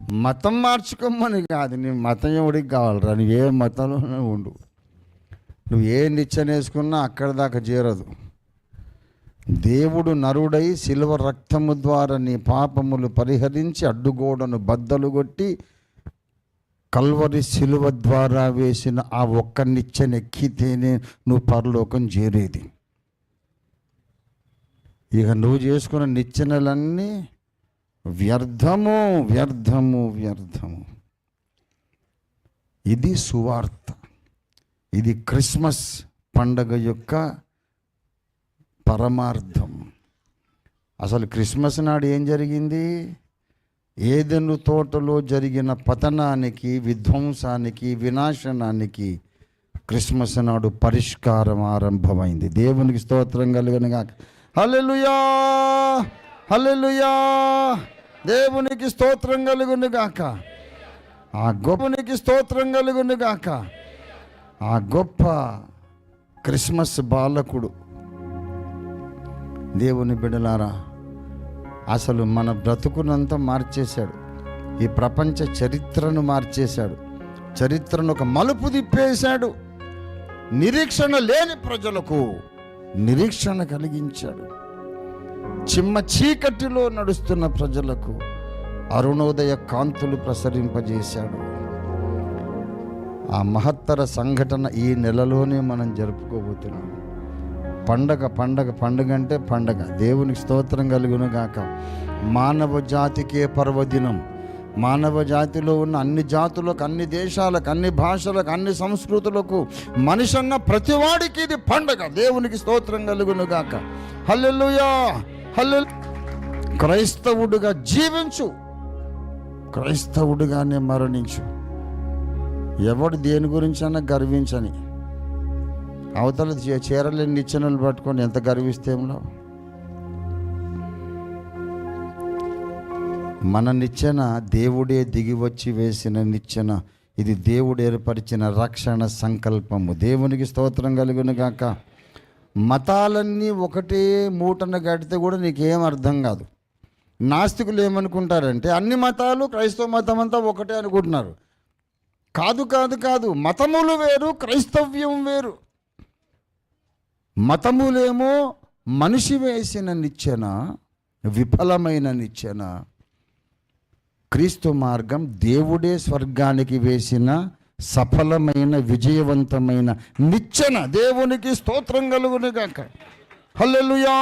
మతం మార్చుకోమని కాదు, నీ మతం ఎవడికి కావాలరా, నువ్వు ఏ మతంలోనే ఉండు, నువ్వు ఏ నిచ్చెన వేసుకున్నా అక్కడి దాకా చేరదు. దేవుడు నరుడై శిలువ రక్తము ద్వారా నీ పాపములు పరిహరించి అడ్డుగోడను బద్దలు కొట్టి కల్వరి శిలువ ద్వారా వేసిన ఆ ఒక్క నిచ్చెన ఎక్కితేనే నువ్వు పరలోకం చేరేది. ఇక నువ్వు చేసుకున్న నిచ్చెనలన్నీ వ్యర్థము వ్యర్థము వ్యర్థము. ఇది సువార్త. ఇది క్రిస్మస్ పండగ యొక్క పరమార్థం. అసలు క్రిస్మస్ నాడు ఏం జరిగింది? ఏదెను తోటలో జరిగిన పతనానికి, విధ్వంసానికి, వినాశనానికి క్రిస్మస్ నాడు పరిష్కారం ఆరంభమైంది. దేవునికి స్తోత్రం కలుగునుగాక. హల్లెలూయా, హల్లెలూయా. దేవునికి స్తోత్రం కలుగునుగాక. ఆ గొప్పనికి స్తోత్రం కలుగునుగాక. ఆ గొప్ప క్రిస్మస్ బాలకుడు. దేవుని బిడ్డలారా, అసలు మన బ్రతుకునంతా మార్చేశాడు. ఈ ప్రపంచ చరిత్రను మార్చేశాడు. చరిత్రను ఒక మలుపు తిప్పేశాడు. నిరీక్షణ లేని ప్రజలకు నిరీక్షణ కలిగించాడు. చిమ్మ చీకటిలో నడుస్తున్న ప్రజలకు అరుణోదయ కాంతులు ప్రసరింపజేశాడు. ఆ మహత్తర సంఘటన ఈ నెలలోనే మనం జరుపుకోబోతున్నాం. పండగ పండగ పండుగ అంటే పండగ. దేవునికి స్తోత్రం కలుగును గాక. మానవ జాతికే పర్వదినం. మానవ జాతిలో ఉన్న అన్ని జాతులకు, అన్ని దేశాలకు, అన్ని భాషలకు, అన్ని సంస్కృతులకు, మనిషి అన్న ప్రతివాడికి ఇది పండగ. దేవునికి స్తోత్రం కలుగును గాక. హల్లెలూయా, హల్లెలూయా. క్రైస్తవుడిగా జీవించు, క్రైస్తవుడిగానే మరణించు. ఎవడు దేని గురించి అన్నా గర్వించని. అవతల చీరలేని నిచ్చెనలు పట్టుకొని ఎంత గర్విస్తేంలో. మన నిచ్చెన దేవుడే దిగి వచ్చి వేసిన నిచ్చెన. ఇది దేవుడు ఏర్పరిచిన రక్షణ సంకల్పము. దేవునికి స్తోత్రం కలుగును గాక. మతాలన్నీ ఒకటే మూటన గడితే కూడా నీకేం అర్థం కాదు. నాస్తికులు ఏమనుకుంటారంటే అన్ని మతాలు క్రైస్తవ మతం అంతా ఒకటే అనుకుంటున్నారు. కాదు కాదు కాదు, మతములు వేరు, క్రైస్తవ్యం వేరు. మతములేమో మనిషి వేసిన నిచ్చెన, విఫలమైన నిచ్చెన. క్రీస్తు మార్గం దేవుడే స్వర్గానికి వేసిన సఫలమైన విజయవంతమైన నిచ్చెన. దేవునికి స్తోత్రం కలుగును గాక. హల్లెలూయా.